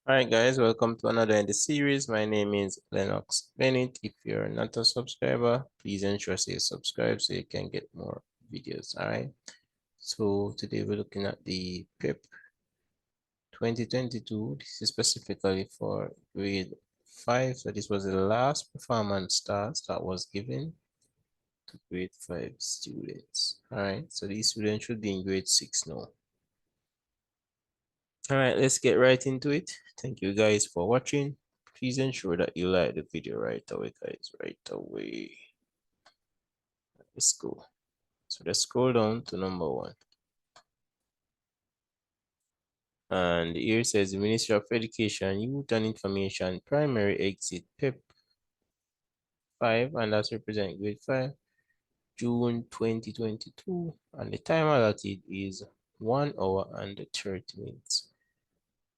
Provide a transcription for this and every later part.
All right, guys, welcome to another in the series. My name is Lennox Bennett. If you're not a subscriber, please ensure you subscribe so you can get more videos. All right. So today we're looking at the PEP 2022. This is specifically for grade 5. So this was the last performance task that was given to grade 5 students. All right. So these students should be in grade 6 now. All right, let's get right into it. Thank you guys for watching. Please ensure that you like the video right away, guys, right away. Let's go. So let's scroll down to number 1. And here it says the Ministry of Education, Youth and Information, Primary Exit, PEP 5, and that's represent grade 5, June 2022. And the time allotted is 1 hour and 30 minutes.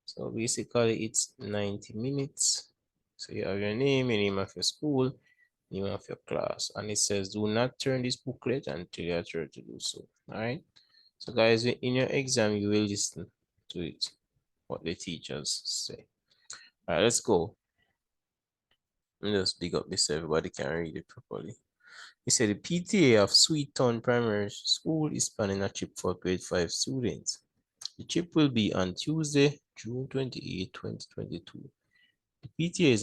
So basically it's 90 minutes. So you have your name of your school, name of your class. And it says do not turn this booklet until you are sure to do so. Alright. So guys, in your exam, you will listen to it, what the teachers say. Alright, let's go. Let me just big up this so everybody can read it properly. He said the PTA of Sweet Town Primary School is planning a trip for grade 5 students. The trip will be on Tuesday, June 28, 2022. The PTA is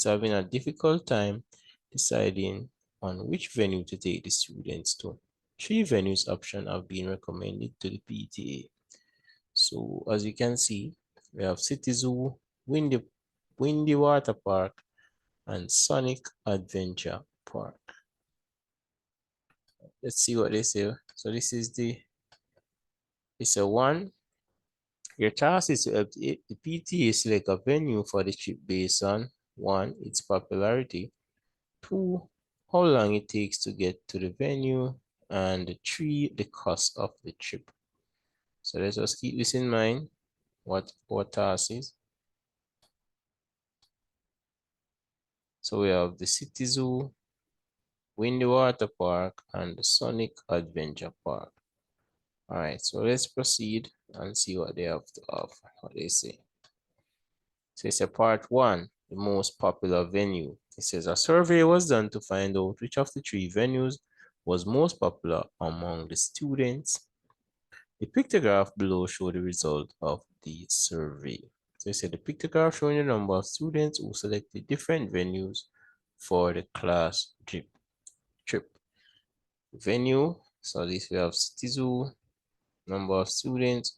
having a difficult time deciding on which venue to take the students to. 3 venues options have been recommended to the PTA. So as you can see, we have City Zoo, Windy Water Park, and Sonic Adventure Park. Let's see what they say. So this is it's a 1. Your task is to help the PTA select a venue for the trip based on 1, its popularity, 2, how long it takes to get to the venue, and 3, the cost of the trip. So let's just keep this in mind, what our task is. So we have the City Zoo, Windy Water Park, and the Sonic Adventure Park. All right, so let's proceed and see what they have to offer, what they say. So it's a part 1, the most popular venue. It says a survey was done to find out which of the 3 venues was most popular among the students. The pictograph below shows the result of the survey. So it said the pictograph showing the number of students who selected different venues for the class trip. Venue, so this we have City Zoo, number of students,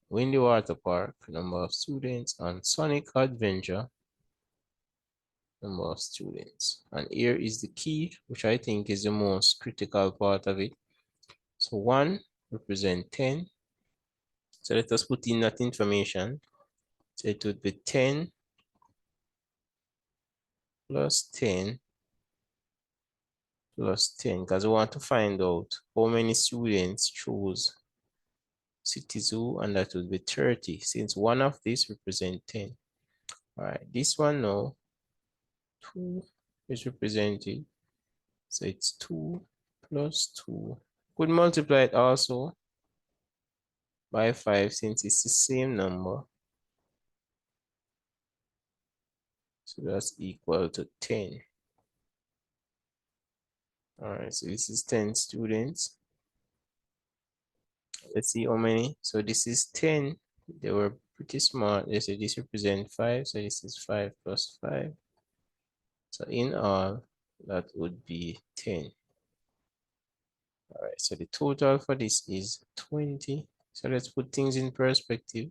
Windy Water Park, number of students, and Sonic Adventure, number of students. And here is the key, which I think is the most critical part of it. So 1 represent 10. So let us put in that information. So it would be 10 plus 10 plus 10, because we want to find out how many students chose City Zoo, and that would be 30, since one of these represent 10. All right, this one now, 2 is represented. So it's 2 plus 2. Could multiply it also by 5 since it's the same number. So that's equal to 10. All right, so this is 10 students. Let's see how many. So this is 10. They were pretty smart. They say this represents 5. So this is 5 plus 5. So in all, that would be 10. All right, so the total for this is 20. So let's put things in perspective.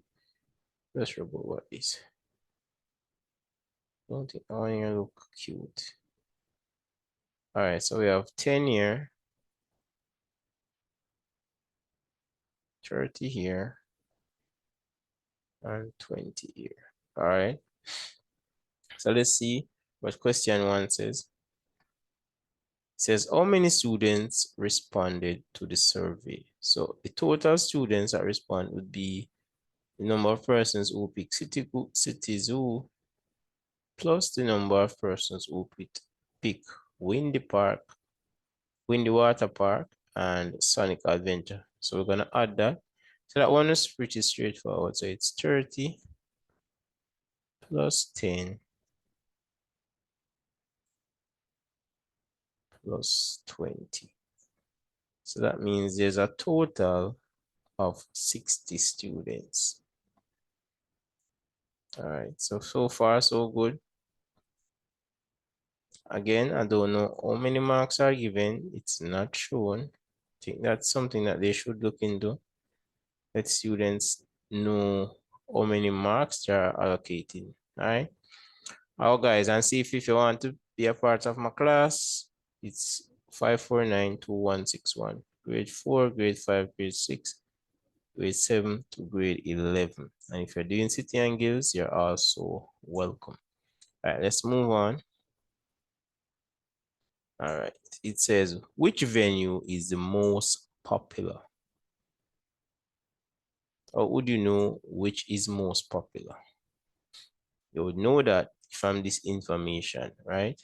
Let's about what is. Don't think I want to look cute. All right, so we have 10 here, 30 here, and 20 here. All right. So let's see what question 1 says. It says, how many students responded to the survey? So the total students that respond would be the number of persons who pick City Zoo plus the number of persons who pick Windy Water Park, and Sonic Adventure. So we're gonna add that. So that one is pretty straightforward. So it's 30 plus 10 plus 20. So that means there's a total of 60 students. All right, so far so good. Again, I don't know how many marks are given. It's not shown. I think that's something that they should look into. Let students know how many marks they are allocating. All right. Oh, guys, and see if you want to be a part of my class, it's 5492161. Grade 4, grade 5, grade 6, grade 7 to grade 11. And if you're doing City and Guilds, you're also welcome. All right, let's move on. All right, it says, which venue is the most popular? Or would you know which is most popular? You would know that from this information, right?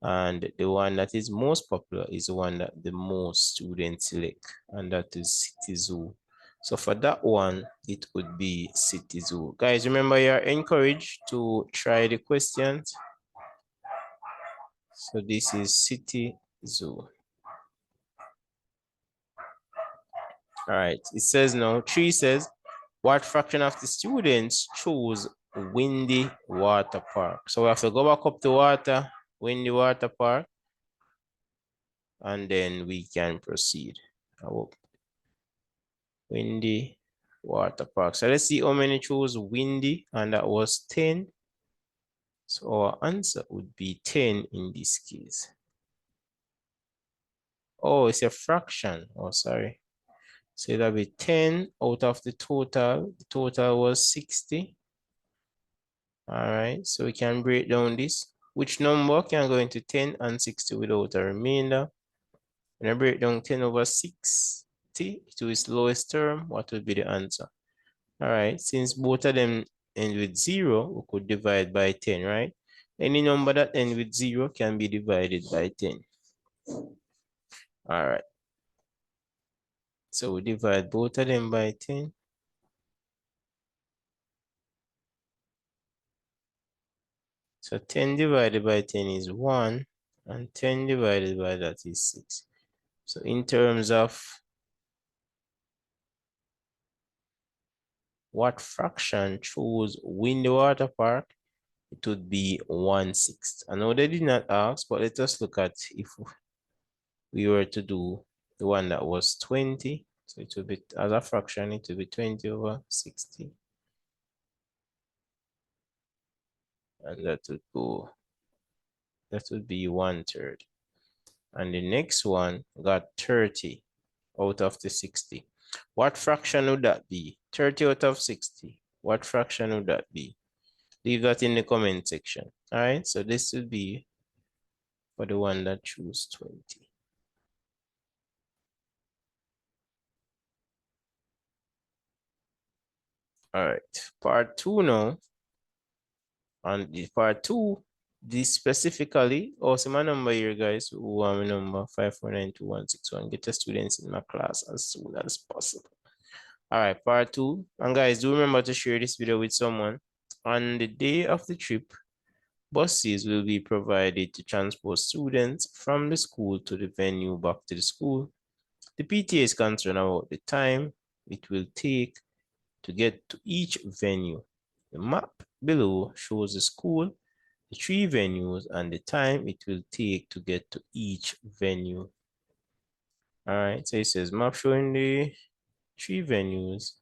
And the one that is most popular is the one that the most students select, and that is City Zoo. So for that one, it would be City Zoo. Guys, remember you're encouraged to try the questions. So this is City Zoo. All right, it says now, 3 says, what fraction of the students chose Windy Water Park? So we have to go back up to Windy Water Park, and then we can proceed. Windy Water Park. So let's see how many chose Windy, and that was 10. So our answer would be 10 in this case. Oh, it's a fraction. Oh, sorry. So that'll be 10 out of the total. The total was 60. All right, so we can break down this. Which number can go into 10 and 60 without a remainder? When I break down 10 over 60 to its lowest term, what would be the answer? All right, since both of them end with 0, we could divide by 10, right? Any number that ends with 0 can be divided by 10. All right. So we divide both of them by 10. So 10 divided by 10 is 1, and 10 divided by that is 6. So in terms of what fraction chose Windy Water Park, it would be 1/6. I know they did not ask, but let us look at if we were to do the one that was 20. So it will be, as a fraction, it will be 20 over 60. And that would be 1/3. And the next one got 30 out of the 60. What fraction would that be? 30 out of 60. What fraction would that be? Leave that in the comment section. All right, so this would be for the one that choose 20. All right, part 2 now. And the part 2, this specifically, also my number here, guys, who are my number 5492161. Get the students in my class as soon as possible. All right, part 2. And guys, do remember to share this video with someone. On the day of the trip, buses will be provided to transport students from the school to the venue back to the school. The PTA is concerned about the time it will take to get to each venue. The map below shows the school, the 3 venues, and the time it will take to get to each venue. All right, so it says map showing the 3 venues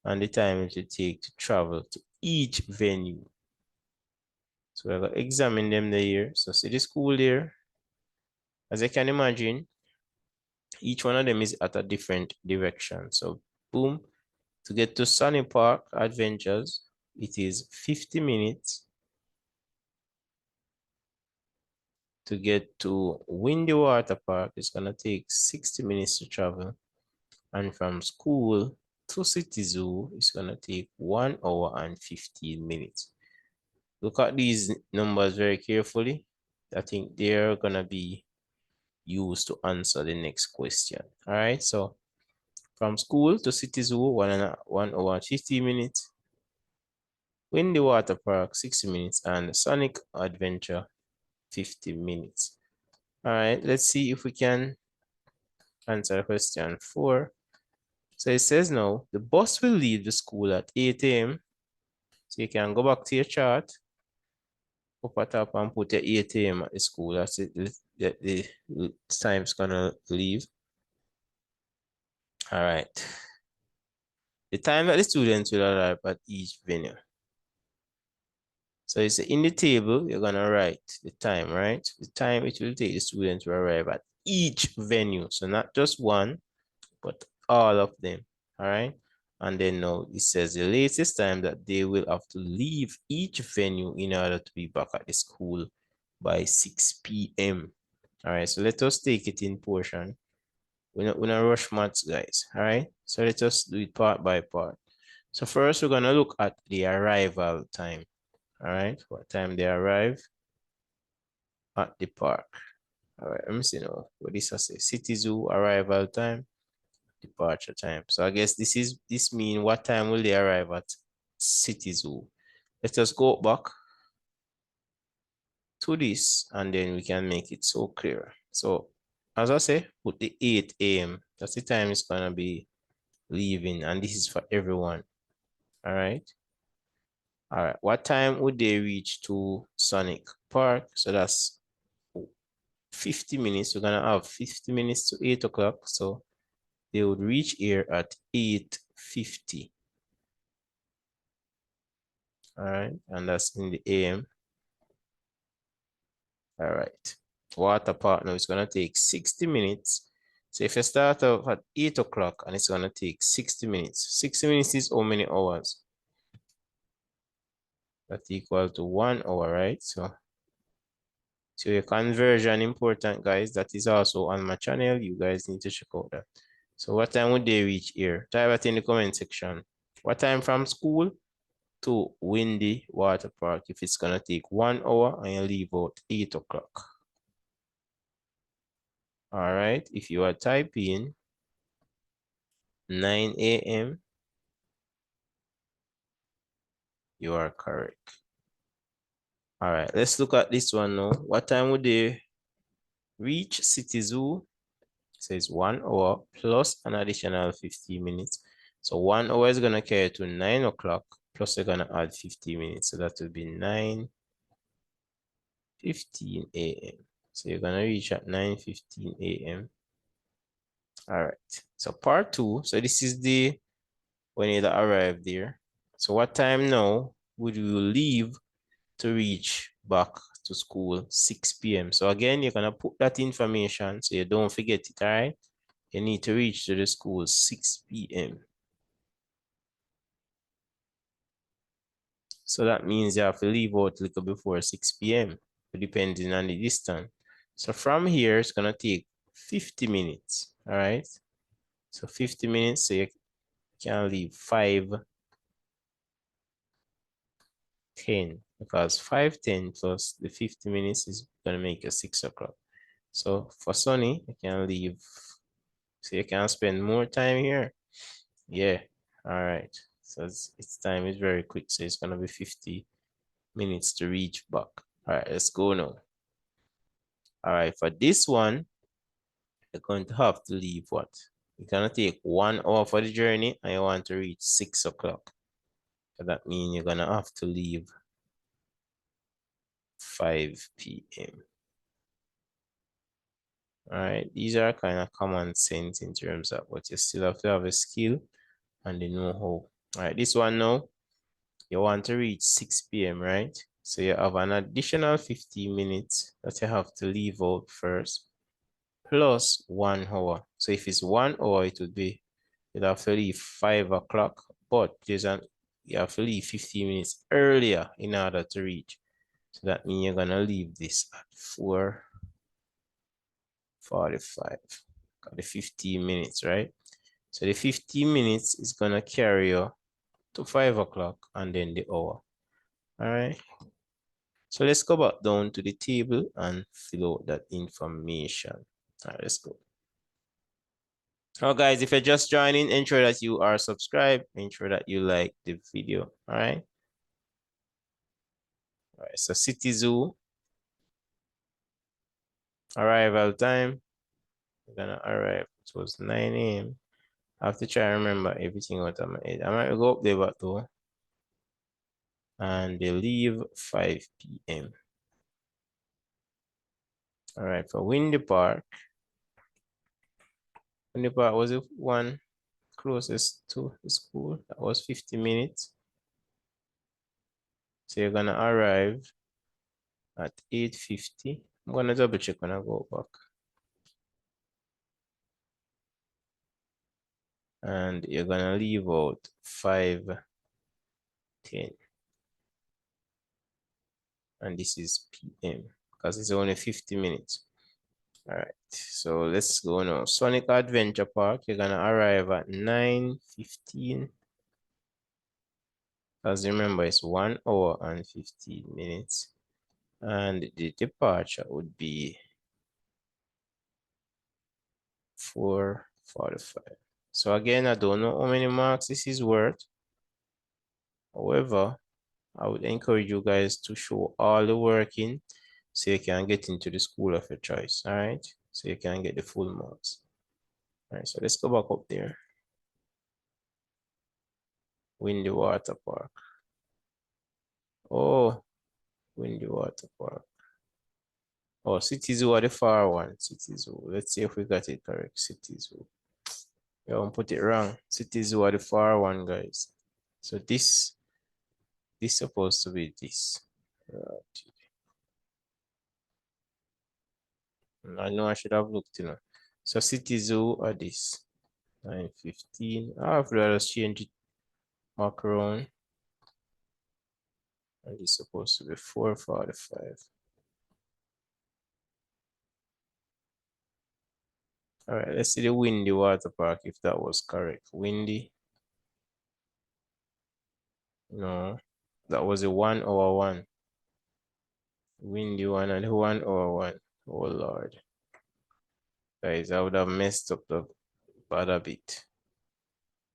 and the time it will take to travel to each venue. So we're going to examine them there. So see the school there. As you can imagine, each one of them is at a different direction. So boom, to get to Sunny Park Adventures, it is 50 minutes. To get to Windy Water Park, it's gonna take 60 minutes to travel. And from school to City Zoo, it's gonna take 1 hour and 15 minutes. Look at these numbers very carefully. I think they're gonna be used to answer the next question. All right, so From school to City Zoo, 1 hour and 15 minutes. Windy Water Park, 60 minutes. And Sonic Adventure, 50 minutes. All right, let's see if we can answer question 4. So it says now, the bus will leave the school at 8 a.m. So you can go back to your chart, up at top and put your 8 a.m. at the school. That's it. The time's gonna leave. All right. The time that the students will arrive at each venue. So it's in the table, you're gonna write the time, right? The time it will take the students to arrive at each venue. So not just one, but all of them. All right. And then now it says the latest time that they will have to leave each venue in order to be back at the school by 6 p.m. All right, so let us take it in portion. We're not rush maths, guys. All right, so let us do it part by part. So first, we're gonna look at the arrival time. All right, what time they arrive at the park. All right, let me see now. What this has say? City Zoo arrival time, departure time. So I guess this mean what time will they arrive at City Zoo? Let us go back to this and then we can make it so clear. So as I say, put the 8 a.m. That's the time it's gonna be leaving, and this is for everyone. All right. All right. What time would they reach to Sonic Park? So that's 50 minutes. We're gonna have 50 minutes to 8 o'clock. So they would reach here at 8:50. All right, and that's in the AM. All right. Water park now is gonna take 60 minutes. So if you start off at 8 o'clock and it's gonna take 60 minutes. 60 minutes is how many hours? That's equal to 1 hour, right? So your conversion important, guys. That is also on my channel. You guys need to check out that. So what time would they reach here? Type it in the comment section. What time from school to Windy Water Park if it's gonna take 1 hour and you leave out 8 o'clock? All right, if you are typing 9 a.m., you are correct. All right, let's look at this one now. What time would they reach City Zoo? It says 1 hour plus an additional 15 minutes. So 1 hour is gonna carry to 9 o'clock, plus they're gonna add 50 minutes. So that will be 9:15 a.m. So you're gonna reach at 9:15 a.m. All right, so part 2. So this is the when you arrive there. So what time now would you leave to reach back to school? 6 p.m. So again, you're gonna put that information so you don't forget it, all right? You need to reach to the school 6 p.m. So that means you have to leave out a little before 6 p.m. depending on the distance. So from here, it's gonna take 50 minutes, all right? So 50 minutes, so you can leave 5:10 because 5:10 plus the 50 minutes is gonna make it 6 o'clock. So for Sunny, you can leave, so you can spend more time here. Yeah, all right. So its time is very quick, so it's gonna be 50 minutes to reach back. All right, let's go now. All right, for this one, you're going to have to leave what? You're gonna take 1 hour for the journey and you want to reach 6 o'clock. So that means you're gonna have to leave 5 p.m. All right, these are kind of common sense in terms of what you still have to have a skill and the know-how. All right, this one now, you want to reach 6 p.m., right? So you have an additional 15 minutes that you have to leave out first, plus 1 hour. So if it's 1 hour, it would be, you'd have to leave 5 o'clock, but you have to leave 15 minutes earlier in order to reach. So that means you're gonna leave this at 4:45. Got the 15 minutes, right? So the 15 minutes is gonna carry you to 5 o'clock and then the hour. All right. So let's go back down to the table and fill out that information. All right, let's go. Oh, guys, if you're just joining, ensure that you are subscribed. Ensure that you like the video. All right. All right. So City Zoo arrival time. We're gonna arrive. It was 9 a.m. I have to try and remember everything out of my head. I might go up there, but though, and they leave 5 p.m. All right. For Windy Park. Windy Park was the one closest to the school. That was 50 minutes. So you're gonna arrive at 8:50. I'm gonna double check when I go back. And you're gonna leave out 5:10. And this is PM because it's only 50 minutes. All right, so let's go now. Sonic Adventure Park, you're gonna arrive at 9:15. Because remember, it's 1 hour and 15 minutes. And the departure would be 4:45. So again, I don't know how many marks this is worth. However, I would encourage you guys to show all the working so you can get into the school of your choice. All right. So you can get the full marks. All right. So let's go back up there. Windy Water Park. Oh, Windy Water Park. Oh, City Zoo are the far one. City Zoo. Let's see if we got it correct. City Zoo. You won't put it wrong. City Zoo are the far one, guys. So this supposed to be this. Right. I know I should have looked, you know. So City Zoo are this. 9:15. After that, let's change it back around. And it's supposed to be 4:45. All right, let's see the Windy Water Park if that was correct. Windy. No, that was a 1 hour one. Windy one and 1 hour one. Oh Lord. Guys, I would have messed up the bad a bit.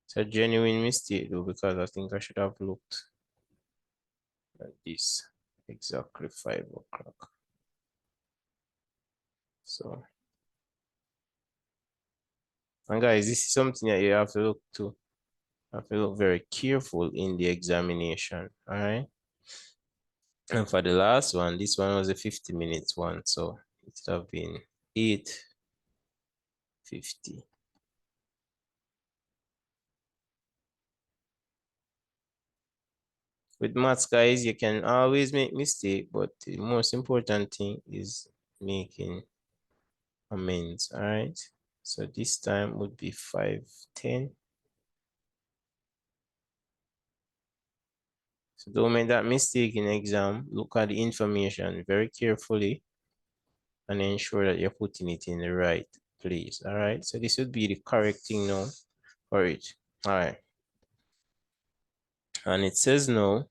It's a genuine mistake though, because I think I should have looked at this exactly 5 o'clock. So, and guys, this is something that you have to look to. You have to look very careful in the examination. All right. And for the last one, this one was a 50 minutes one, so it would have been 8:50. With maths, guys, you can always make mistake, but the most important thing is making amends, all right? So this time would be 5:10. So don't make that mistake in exam. Look at the information very carefully and ensure that you're putting it in the right place, all right? So this would be the correct thing now for it, all right? And it says now,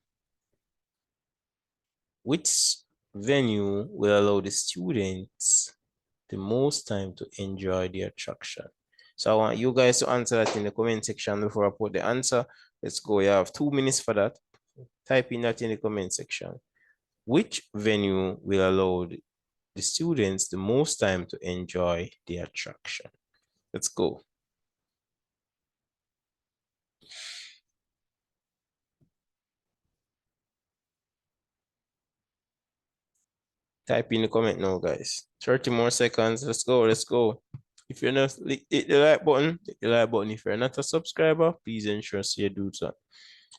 which venue will allow the students the most time to enjoy the attraction? So I want you guys to answer that in the comment section before I put the answer. Let's go. You have 2 minutes for that. Type in that in the comment section. Which venue will allow the students the most time to enjoy the attraction? Let's go. Type in the comment now, guys. 30 more seconds. Let's go. Let's go. If you're not, hit the like button. Hit the like button. If you're not a subscriber, please ensure you do so.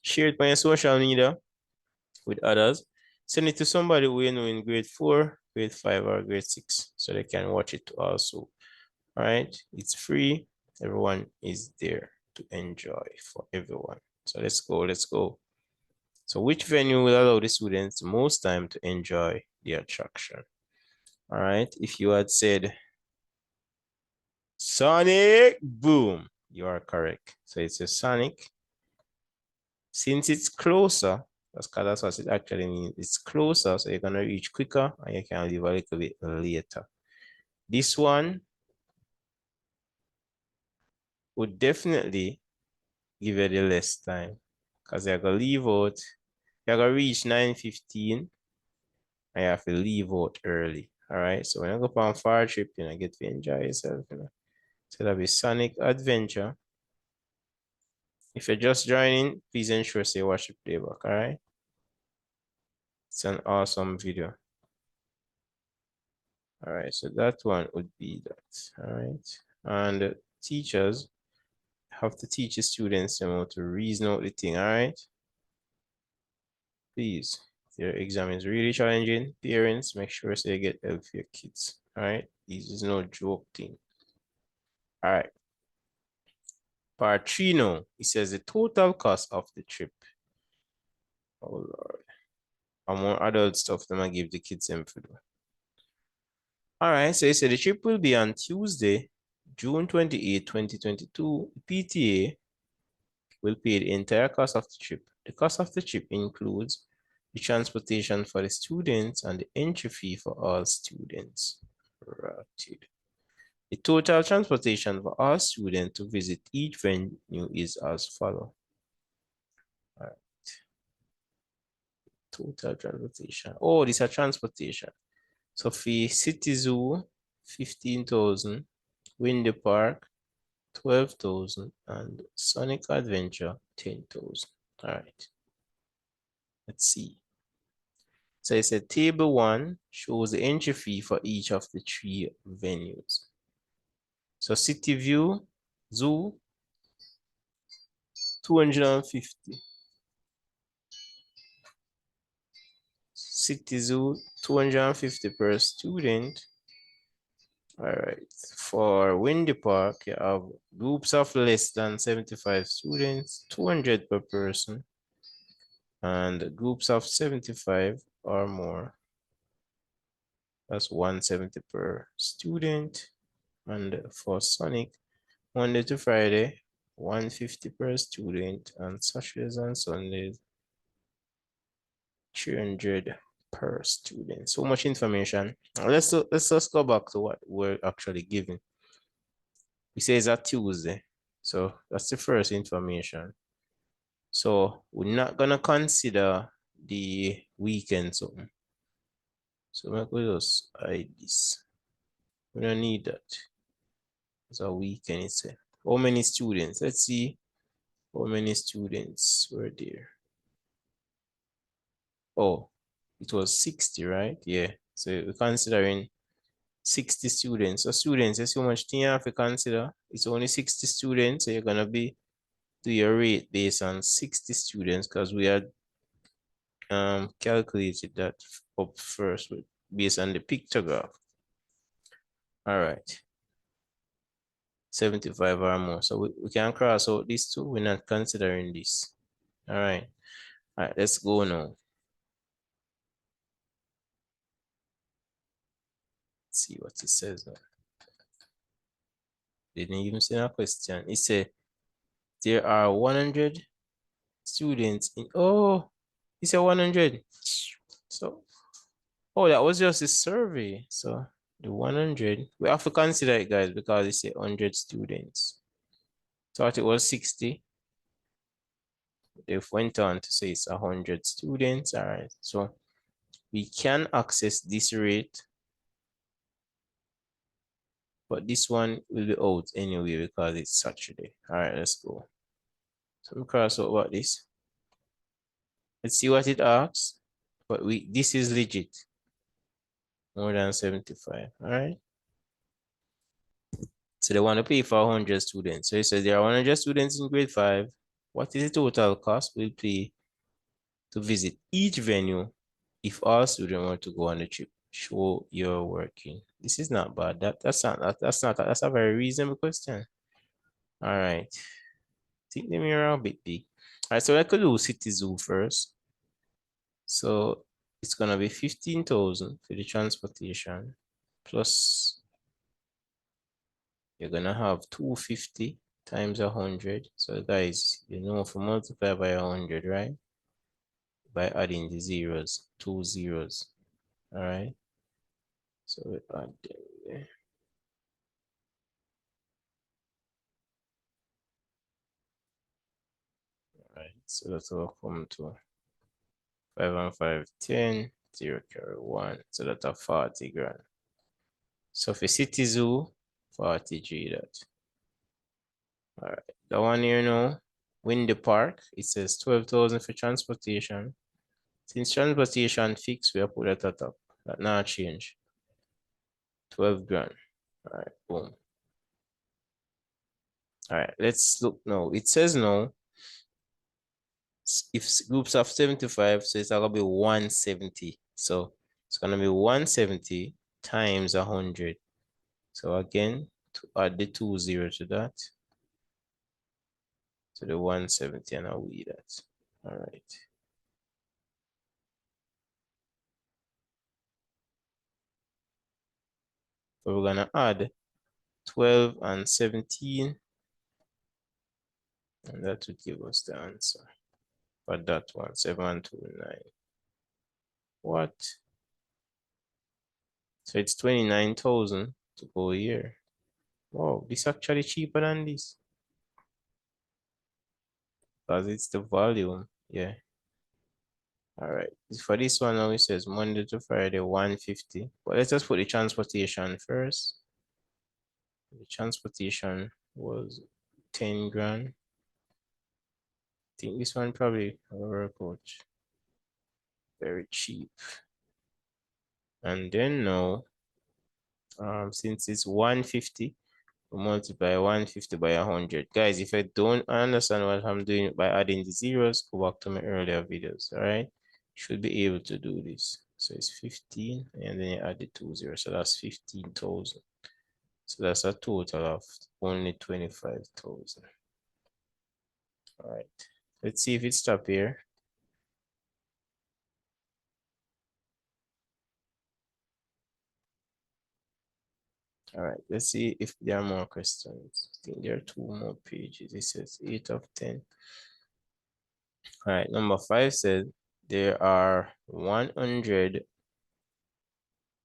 Share it on your social media with others. Send it to somebody who you know in grade 4, grade 5, or grade 6 so they can watch it also. All right, it's free. Everyone is there to enjoy for everyone. So let's go, let's go. So which venue will allow the students most time to enjoy the attraction? All right, if you had said Sonic, boom, you are correct. So it's a Sonic. Since it's closer, that's what it actually means. It's closer, so you're gonna reach quicker and you can leave a little bit later. This one, would definitely give you the less time because you're going to leave out, you're going to reach 9:15 and you have to leave out early. All right. So when you go on far trip, you know, get to enjoy yourself, you know. So that'll be Sonic Adventure. If you're just joining, please ensure to watch the playback. All right. It's an awesome video. All right. So that one would be that. All right. And teachers have to teach the students how to reason out the thing. All right. Please. Your exam is really challenging. Parents, make sure so you get help for your kids. All right. This is no joke thing. All right. Part 3 now. It says the total cost of the trip. Oh Lord. And more adult stuff them I give the kids them for do. All right. So it said the trip will be on Tuesday, June 28, 2022. PTA will pay the entire cost of the trip. The cost of the trip includes the transportation for the students and the entry fee for all students. Right. The total transportation for all students to visit each venue is as follows. All right. Total transportation. Oh, these are transportation. So for City Zoo, 15,000. Windy Park, 12,000. And Sonic Adventure, 10,000. All right. Let's see. So it's a table 1 shows the entry fee for each of the 3 venues. So City View, Zoo, 250. City Zoo, 250 per student. All right. For Windy Park, you have groups of less than 75 students, 200 per person, and groups of 75 or more. That's 170 per student. And for Sonic, Monday to Friday, 150 per student, and Saturdays and Sundays, 300 per student. So much information. Let's just go back to what we're actually giving. It says a Tuesday. So that's the first information. So we're not gonna consider the weekend something. So we just hide this. We don't need that. It's a weekend itself. How many students? Let's see how many students were there. Oh, it was 60, right? Yeah. So we're considering 60 students. So students, that's how much thing you have to consider. It's only 60 students, so you're gonna be do your rate based on 60 students because we had calculated that up first with based on the pictograph. All right. 75 or more. So we can cross out these two. We're not considering this. All right. All right, let's go now. Let's see what it says now. Didn't even say a question. It said there are 100 students in, oh, it said 100. So, oh, that was just a survey. So the 100, we have to consider it, guys, because it's a 100 students. Thought it was 60. They went on to say it's 100 students. All right. So we can access this rate, but this one will be out anyway because it's Saturday. All right, let's go. So we cross out about this. Let's see what it asks. But this is legit. More than 75. All right. So they want to pay for 100 students. So it says there are 100 students in grade 5. What is the total cost we'll pay to visit each venue if all students want to go on the trip? Show you're working. This is not bad. That's a very reasonable question. All right. Think the mirror a bit big. All right, so I could do City Zoo first. So it's gonna be 15,000 for the transportation, plus you're gonna have 250 times 100. So guys, you know, if you multiply by 100, right? By adding the zeros, 2 zeros. All right. So we add them there. Right, so that will come to 5 and 5, 10, 0 carry 1. So that's a 40 grand. So for City Zoo, 43 that. All right, the one here now, Windy Park, it says 12,000 for transportation. Since transportation fixed, we have put that at top. That not change. 12 grand. All right, boom. All right, let's look now. It says now, if groups of 75, so it's gonna be 170. So it's gonna be 170 times 100. So again, to add the 20 to that, to the 170, and I'll read that. All right. So we're gonna add 12 and 17, and that would give us the answer for that one, 729. What? So it's 29,000 to go here. Wow, this actually cheaper than this. Because it's the volume. Yeah. All right. For this one now, it says Monday to Friday, 150. But let's just put the transportation first. The transportation was 10 grand. I think this one probably will work out very cheap. And then now, since it's 150, we multiply 150 by 100. Guys, if I don't understand what I'm doing by adding the zeros, go back to my earlier videos, all right? Should be able to do this. So it's 15, and then you add the 2 zeros, so that's 15,000. So that's a total of only 25,000. All right, let's see if it stops here. All right, let's see if there are more questions. I think there are 2 more pages. It says 8 of 10. All right, number 5 said there are 100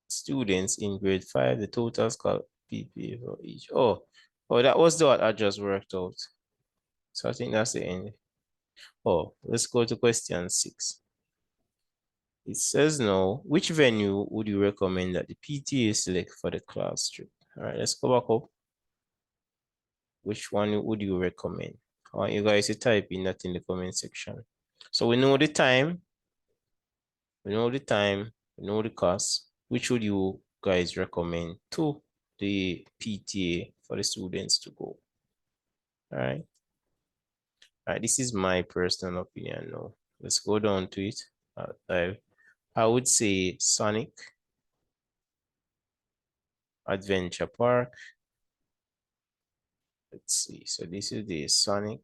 students in grade 5. The total scholarship PPA for each. Oh, that was what I just worked out. So I think that's the end. Oh, let's go to question 6. It says now, which venue would you recommend that the PTA select for the class trip? All right, let's go back up. Which one would you recommend? I want you guys to type in that in the comment section. So we know the time, we know the cost. Which would you guys recommend to the PTA for the students to go? All right. All right, this is my personal opinion now. Let's go down to it. I would say Sonic, Adventure Park. Let's see. So this is the Sonic.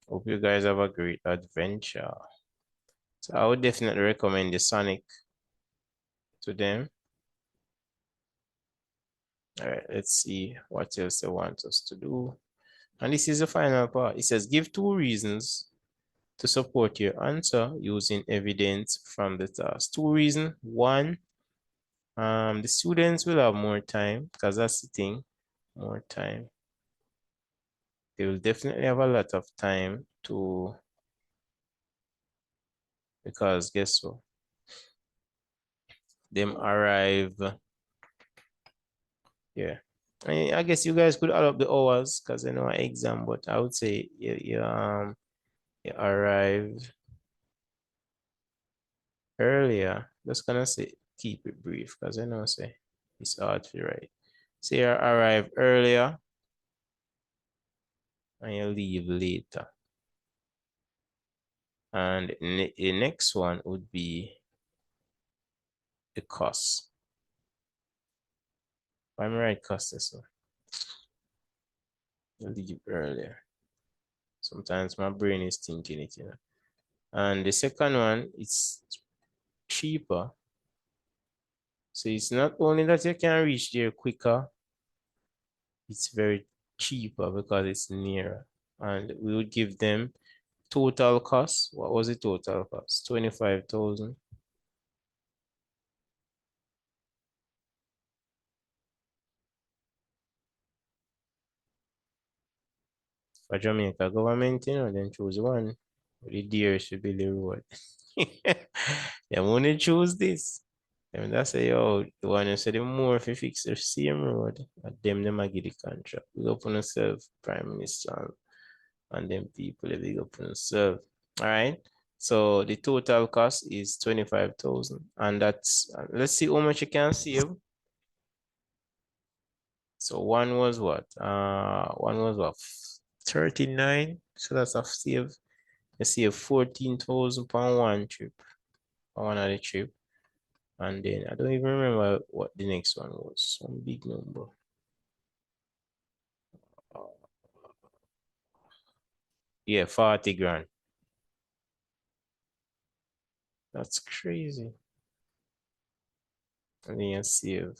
Hope you guys have a great adventure. So I would definitely recommend the Sonic to them. All right, let's see what else they want us to do. And this is the final part. It says, give 2 reasons to support your answer using evidence from the task. 2 reasons. 1, the students will have more time, because that's the thing, more time. They will definitely have a lot of time to, because guess what? Them arrive, yeah. I guess you guys could add up the hours because I know an exam, but I would say you arrive earlier. Just gonna say keep it brief because I know say it's hard to write. So you arrive earlier and you leave later. And the next one would be the cost. I'm right, cost this one. You leave earlier. Sometimes my brain is thinking it, you know. And the second one, it's cheaper. So it's not only that you can reach there quicker, it's very cheaper because it's nearer. And we would give them total cost. What was the total cost? 25,000. For Jamaica government, you know, then choose one. The deer should be the road. They only choose this. And that's say, yo, the one who said the more if you fix the same road, and them a get the contract. We open ourselves, Prime Minister, and them people, they open themselves. All right. So the total cost is 25,000. And that's, let's see how much you can save. So one was what? One was what? 39. So that's a save. You save 14,000 pound one trip. On one of the trip. And then I don't even remember what the next one was. Some big number. Yeah, 40 grand. That's crazy. And then you save.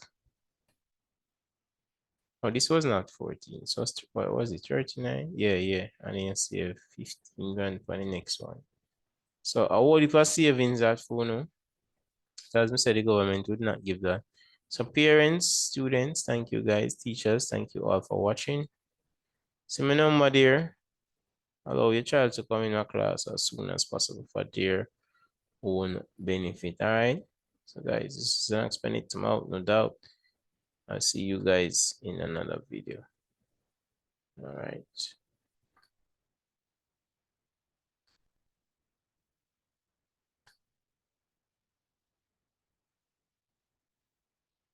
Oh, this was not 14. So what was it? 39? Yeah, yeah. And then you save 15 grand for the next one. So what if I savings that for no? So as I said, the government would not give that. So parents, students, thank you guys, teachers, thank you all for watching. See my number there. Allow your child to come in a class as soon as possible for their own benefit. All right. So guys, this is an explanation out, no doubt. I'll see you guys in another video. All right.